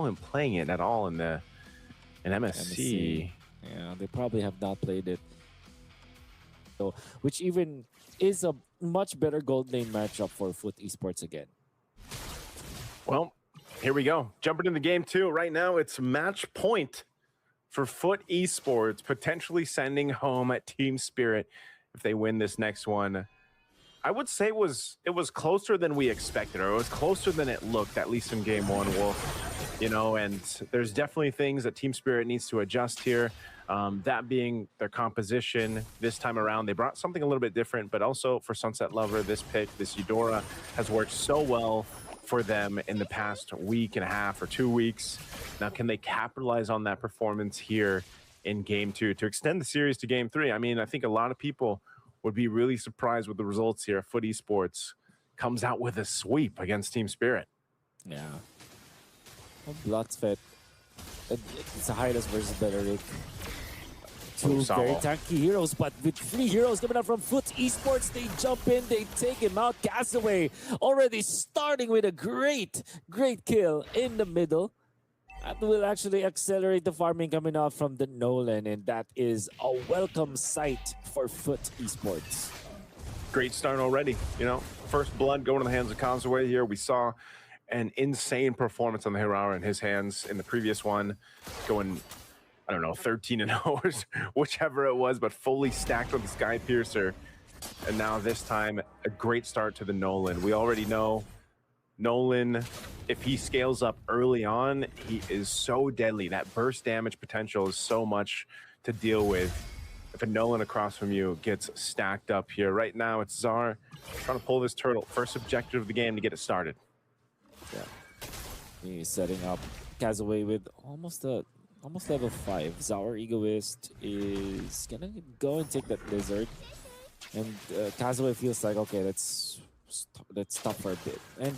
recall him playing it at all in MSC. Yeah, they probably have not played it. So, which even is a much better gold lane matchup for Fut Esports again. Well, here we go. Jumping into game 2. Right now, it's match point for Fut Esports, potentially sending home at Team Spirit if they win this next one. I would say it was closer than we expected, or it was closer than it looked, at least in game 1, Wolf. You know, and there's definitely things that Team Spirit needs to adjust here. That being their composition this time around. They brought something a little bit different, but also for Sunset Lover, this pick, this Eudora, has worked so well for them in the past week and a half or 2 weeks. Now, can they capitalize on that performance here in game 2 to extend the series to game 3? I mean, I think a lot of people would be really surprised with the results here. Fut Esports comes out with a sweep against Team Spirit. Yeah. Well, Bloodfed. It's a Hydas versus Belleric. Two very tanky heroes, but with 3 heroes coming out from Fut Esports, they jump in, they take him out. Castaway already starting with a great kill in the middle. That will actually accelerate the farming coming out from the Nolan, and that is a welcome sight for Fut Esports. Great start already, you know. First blood going to the hands of Castaway here. We saw an insane performance on the Hirara in his hands in the previous one, going, I don't know, 13-0, whichever it was, but fully stacked with the Sky Piercer. And now this time, a great start to the Nolan. We already know Nolan, if he scales up early on, he is so deadly. That burst damage potential is so much to deal with. If a Nolan across from you gets stacked up here. Right now, it's Zar trying to pull this turtle. First objective of the game to get it started. Yeah. He's setting up Castaway with almost level 5. Zauer Egoist is gonna go and take that lizard. And Castaway feels like, okay, let's stop for a bit. And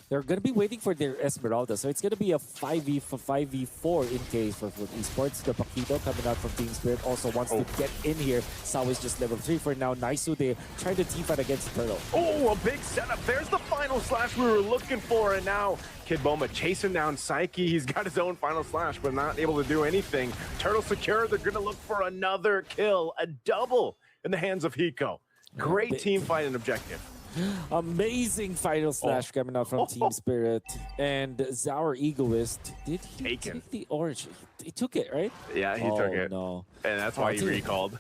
they're going to be waiting for their Esmeralda. So it's going to be a 5v4 in case for Fut Esports. The Paquito coming out from Team Spirit also wants to get in here. Sao is just level 3 for now. Naisu, they trying to team fight against Turtle. Oh, a big setup. There's the final slash we were looking for. And now Kid Boma chasing down Psyche. He's got his own final slash, but not able to do anything. Turtle secure. They're going to look for another kill. A double in the hands of Hiko. Great team fight and objective. Amazing final slash coming out from Team Spirit. And Zauer Egoist, did he take the orange? He took it, right? Yeah, he took it. No. And that's why he recalled.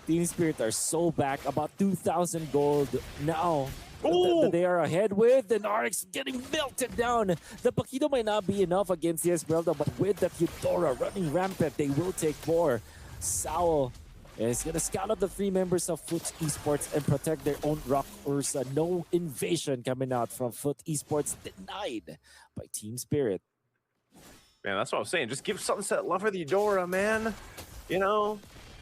Team Spirit are so back, about 2,000 gold now. They are ahead with, and RX getting melted down. The Paquito might not be enough against the Esmeralda, but with that Eudora running rampant, they will take more. Sao is going to scout out the 3 members of Fut Esports and protect their own Rock Ursa. No invasion coming out from Fut Esports, denied by Team Spirit. Man, that's what I was saying. Just give Sunset Lover the Eudora, man. You know,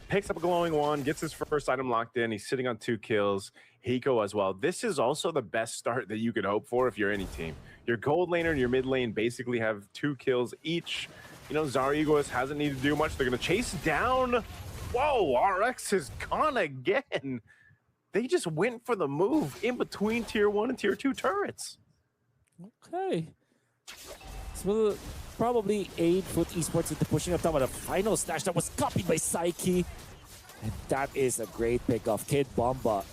picks up a glowing one, gets his first item locked in. He's sitting on 2 kills. Hiko as well. This is also the best start that you could hope for if you're any team. Your gold laner and your mid lane basically have 2 kills each. You know, Zarigos hasn't needed to do much. They're going to chase down. Whoa, RX is gone again. They just went for the move in between tier 1 and tier 2 turrets. Okay. So probably aid Fut Esports into pushing up top of the final slash that was copied by Psyche. And that is a great pick off. Kid Bomba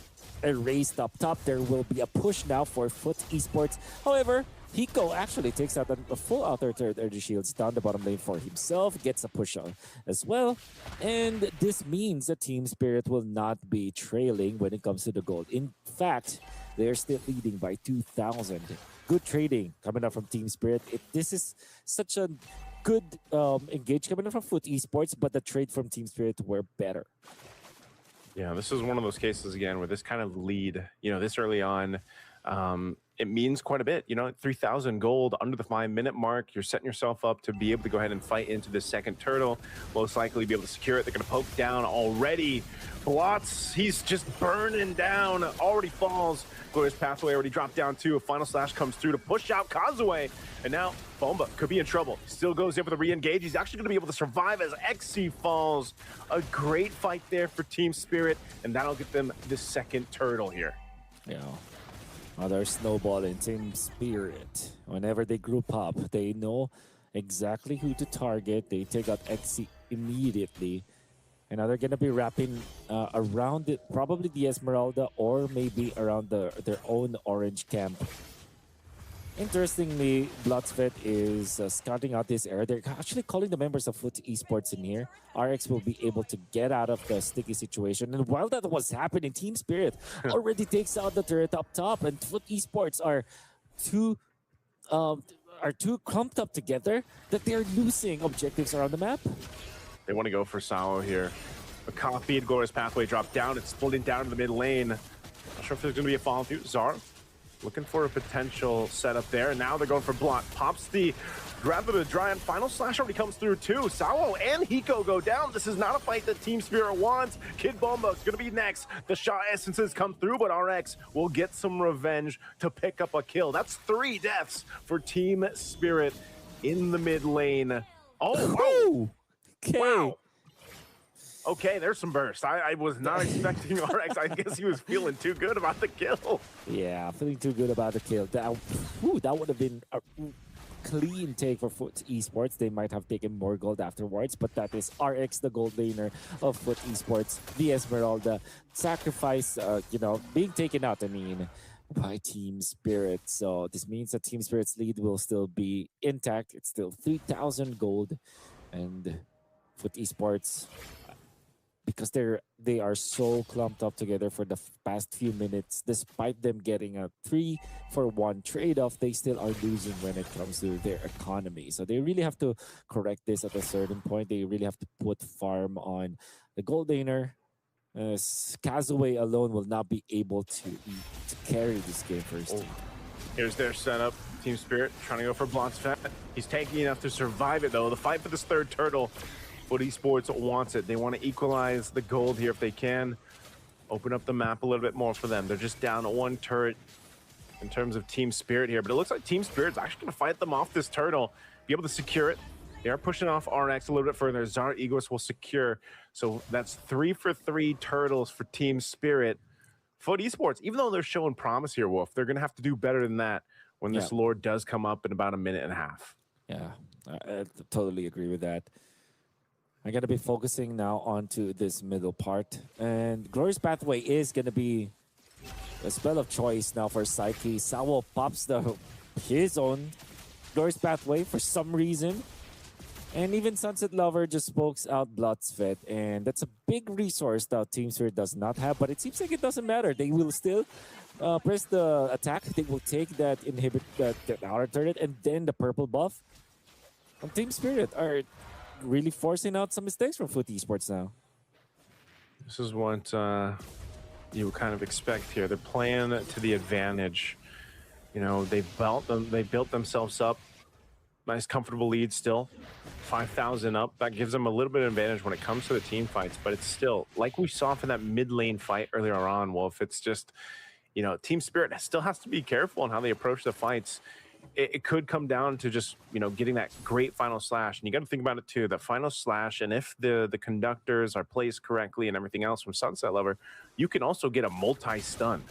erased up top. There will be a push now for Fut Esports. However, Hiko actually takes out a full outer turret energy shields down the bottom lane for himself, gets a push on as well. And this means that Team Spirit will not be trailing when it comes to the gold. In fact, they're still leading by 2,000. Good trading coming up from Team Spirit. This is such a good engage coming up from Fut Esports, but the trade from Team Spirit were better. Yeah, this is one of those cases again where this kind of lead, you know, this early on, it means quite a bit. You know, 3,000 gold under the 5-minute mark. You're setting yourself up to be able to go ahead and fight into the second turtle. Most likely be able to secure it. They're going to poke down already. Blots, he's just burning down. Already falls. Glorious Pathway already dropped down too. A final slash comes through to push out Kazue. And now Bomba could be in trouble. Still goes in for the re-engage. He's actually going to be able to survive as XC falls. A great fight there for Team Spirit. And that'll get them the second turtle here. Yeah. Another snowball in Team Spirit. Whenever they group up, they know exactly who to target. They take out XC immediately. And now they're going to be wrapping around it, probably the Esmeralda or maybe around their own orange camp. Interestingly, Bloodsvet is scouting out this area. They're actually calling the members of Fut Esports in here. RX will be able to get out of the sticky situation. And while that was happening, Team Spirit already takes out the turret up top. And Fut Esports are too clumped up together that they're losing objectives around the map. They want to go for Sao here. A copied Glorious Pathway drop down. It's splitting down to the mid lane. Not sure if there's going to be a follow through. Zar looking for a potential setup there. And now they're going for Blot. Pops the grab of the Dryad. Final Slash already comes through too. Sao and Hiko go down. This is not a fight that Team Spirit wants. Kid Bomba's going to be next. The Shaw Essences come through, but RX will get some revenge to pick up a kill. That's 3 deaths for Team Spirit in the mid lane. Oh, wow. Okay. Wow. Okay, there's some burst. I was not expecting RX. I guess he was feeling too good about the kill. Yeah, feeling too good about the kill. That would have been a clean take for Fut Esports. They might have taken more gold afterwards, but that is RX, the gold laner of Fut Esports, the Esmeralda. Sacrifice, being taken out, by Team Spirit. So this means that Team Spirit's lead will still be intact. It's still 3,000 gold. And Fut Esports, because they are so clumped up together for the past few minutes, despite them getting a 3-for-1 trade-off, they still are losing when it comes to their economy. So they really have to correct this at a certain point. They really have to put farm on the gold laner. Kazue alone will not be able to carry this game for his team. Here's their setup. Team Spirit trying to go for Blonsfet. He's taking enough to survive it though. The fight for this third turtle. Fut Esports wants it. They want to equalize the gold here if they can. Open up the map a little bit more for them. They're just down 1 turret in terms of Team Spirit here. But it looks like Team Spirit's actually going to fight them off this turtle. Be able to secure it. They are pushing off RX a little bit further. Zara Egos will secure. So that's 3 for 3 turtles for Team Spirit. Fut Esports, even though they're showing promise here, Wolf, they're going to have to do better than that when this Lord does come up in about a minute and a half. Yeah, I totally agree with that. I'm going to be focusing now onto this middle part. And Glorious Pathway is going to be a spell of choice now for Psyche. Sao pops his own Glorious Pathway for some reason. And even Sunset Lover just spokes out Bloodsvet. And that's a big resource that Team Spirit does not have. But it seems like it doesn't matter. They will still press the attack. They will take that inhibit that outer turret and then the purple buff. And Team Spirit are really forcing out some mistakes from Fut Esports now. This is what you would kind of expect here. They're playing to the advantage. You know, they built themselves up. Nice, comfortable lead still. 5,000 up. That gives them a little bit of advantage when it comes to the team fights, but it's still, like we saw for that mid lane fight earlier on, Wolf, it's just, Team Spirit still has to be careful on how they approach the fights. It could come down to just, getting that great final slash. And you got to think about it too, the final slash. And if the conductors are placed correctly and everything else from Sunset Lover, you can also get a multi-stun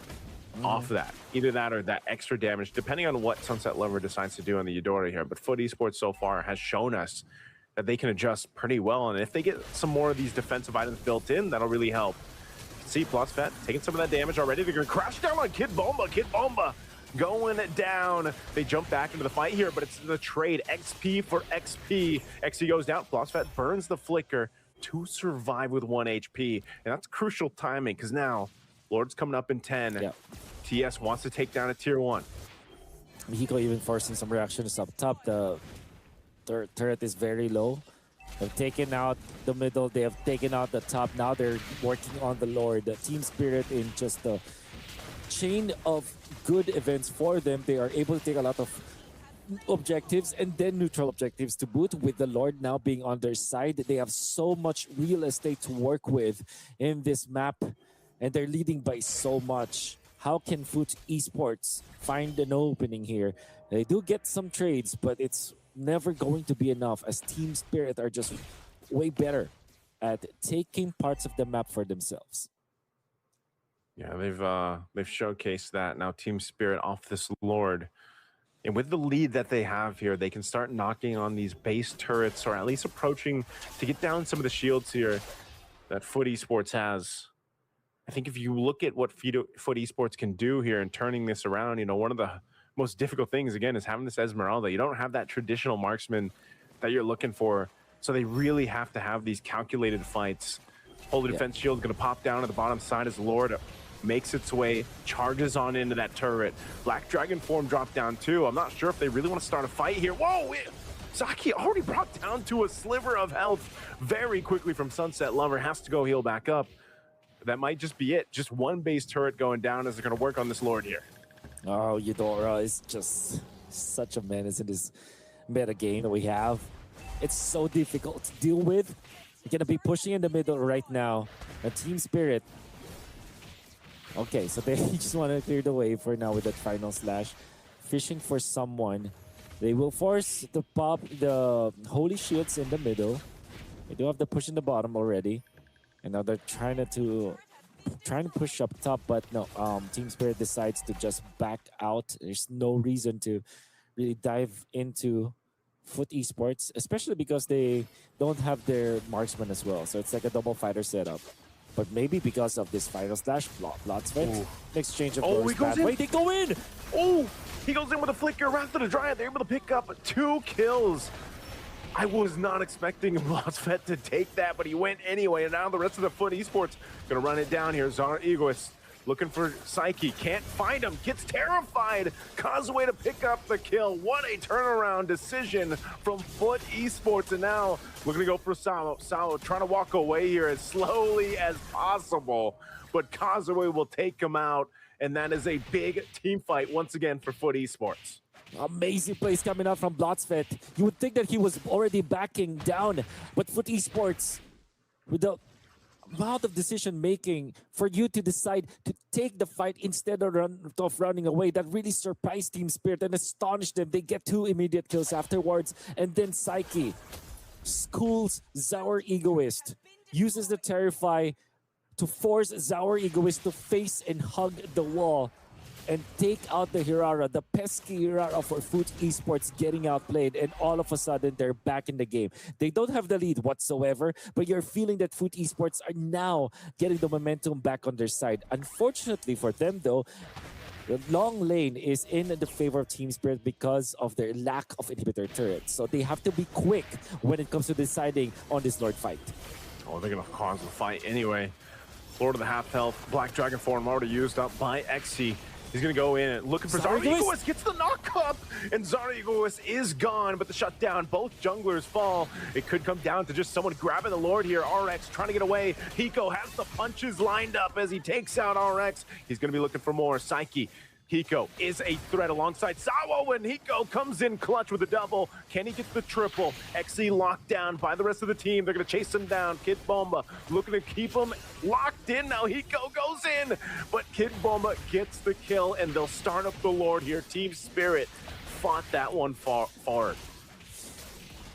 off that. Either that or that extra damage, depending on what Sunset Lover decides to do on the Eudora here. But Fut Esports so far has shown us that they can adjust pretty well. And if they get some more of these defensive items built in, that'll really help. See, Bloodsvet taking some of that damage already. They're going to crash down on Kid Bomba. Kid Bomba going down. They jump back into the fight here, but it's the trade. XP for XP. XP goes down. Bloodsvet burns the flicker to survive with 1 HP. And that's crucial timing because now Lord's coming up in 10. Yep. TS wants to take down a tier 1. Hiko even forcing some reactions up top. The turret is very low. They've taken out the middle. They have taken out the top. Now they're working on the Lord. The Team Spirit in just a chain of good events for them. They are able to take a lot of objectives and then neutral objectives to boot, with the Lord now being on their side. They have so much real estate to work with in this map, and they're leading by so much. How can Fut Esports find an opening here? They do get some trades, but it's never going to be enough, as Team Spirit are just way better at taking parts of the map for themselves. Yeah, they've showcased that. Now Team Spirit off this Lord. And with the lead that they have here, they can start knocking on these base turrets, or at least approaching to get down some of the shields here that Fut Esports has. I think if you look at what Fut Esports can do here and turning this around, you know, one of the most difficult things, again, is having this Esmeralda. You don't have that traditional marksman that you're looking for. So they really have to have these calculated fights. Holy Defense Shield going to pop down at the bottom side as Lord makes its way, charges on into that turret. Black Dragon form dropped down too. I'm not sure if they really want to start a fight here. Whoa! Zaki already brought down to a sliver of health very quickly from Sunset Lover. Has to go heal back up. That might just be it. Just one base turret going down as they're going to work on this Lord here. Oh, Eudora is just such a menace in this meta game that we have. It's so difficult to deal with. You're going to be pushing in the middle right now. A Team Spirit. Okay, so they just want to clear the way for now with that final slash. Fishing for someone. They will force the pop the Holy Shields in the middle. They do have the push in the bottom already. And now they're trying to push up top, but no, Team Spirit decides to just back out. There's no reason to really dive into Fut Esports, especially because they don't have their marksman as well. So it's like a double fighter setup. But maybe because of this final slash, Blotsvet, exchange of doors pathway, they go in! Oh, he goes in with a flicker. Wrath of the Dryad, they're able to pick up 2 kills. I was not expecting Blotsvet to take that, but he went anyway. And now the rest of the Fut Esports gonna run it down here. Zara Egoist looking for Psyche, can't find him, gets terrified. Causeway to pick up the kill. What a turnaround decision from Fut Esports. And now looking to go for Sao. Sao trying to walk away here as slowly as possible, but Causeway will take him out. And that is a big team fight once again for Fut Esports. Amazing plays coming out from Blotsvet. You would think that he was already backing down, but Fut Esports, with the amount of decision making for you to decide to take the fight instead of running away, that really surprised Team Spirit and astonished them. They get 2 immediate kills afterwards, and then Psyche schools Zaur Egoist, uses the Terrify to force Zaur Egoist to face and hug the wall and take out the Hirara, the pesky Hirara for Fut Esports getting outplayed, and all of a sudden they're back in the game. They don't have the lead whatsoever, but you're feeling that Fut Esports are now getting the momentum back on their side. Unfortunately for them though, the long lane is in the favor of Team Spirit because of their lack of inhibitor turrets. So they have to be quick when it comes to deciding on this Lord fight. Oh, they're gonna cause the fight anyway. Lord of the half health, Black Dragon form already used up by Xe. He's going to go in and looking for Zara Egoist, gets the knock up, and Zara Egoist is gone, but the shutdown, both junglers fall. It could come down to just someone grabbing the Lord here. RX trying to get away. Hiko has the punches lined up as he takes out RX. He's going to be looking for more. Psyche. Hiko is a threat alongside Sawo, and Hiko comes in clutch with a double. Can he get the triple? Xe locked down by the rest of the team. They're going to chase him down. Kid Bomba looking to keep him locked in. Now Hiko goes in, but Kid Bomba gets the kill, and they'll start up the Lord here. Team Spirit fought that one far.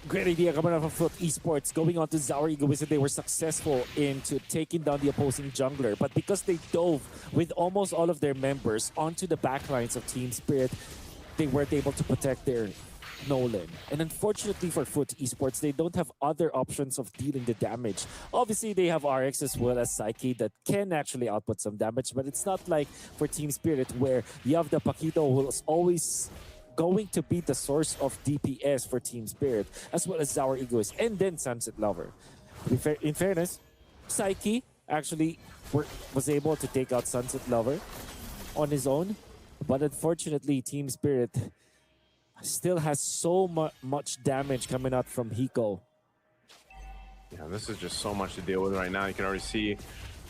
Great idea coming out from Fut Esports, going on to Zaur Egoist. They were successful into taking down the opposing jungler, but because they dove with almost all of their members onto the backlines of Team Spirit, they weren't able to protect their Nolan. And unfortunately for Fut Esports, they don't have other options of dealing the damage. Obviously, they have RX as well as Psyche that can actually output some damage, but it's not like for Team Spirit where you have the Paquito who is always going to be the source of DPS for Team Spirit, as well as Zaur Egoist, and then Sunset Lover. In fairness, Psyche actually was able to take out Sunset Lover on his own, but unfortunately, Team Spirit still has so much damage coming out from Hiko. Yeah, this is just so much to deal with right now. You can already see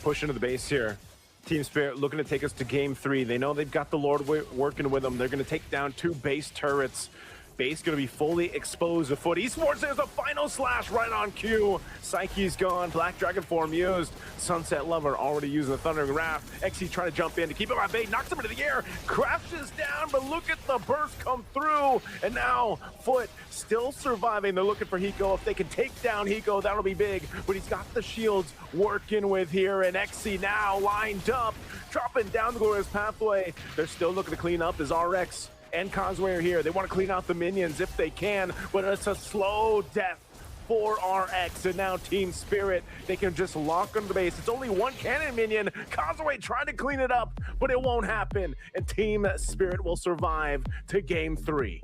push into the base here. Team Spirit looking to take us to game 3. They know they've got the Lord working with them. They're going to take down 2 base turrets. Base going to be fully exposed to Fut Esports. There's a final slash right on cue. Psyche's gone. Black Dragon form used. Sunset Lover already using the Thundering Wrath. XE trying to jump in to keep him on bait. Knocks him into the air. Crashes down, but look at the burst come through. And now Fut still surviving. They're looking for Hiko. If they can take down Hiko, that'll be big. But he's got the shields working with here. And XE now lined up, dropping down the glorious pathway. They're still looking to clean up as RX and Causeway are here. They want to clean out the minions if they can, but it's a slow death for RX. And now Team Spirit, they can just lock on the base. It's only one cannon minion. Causeway trying to clean it up, but it won't happen. And Team Spirit will survive to game 3.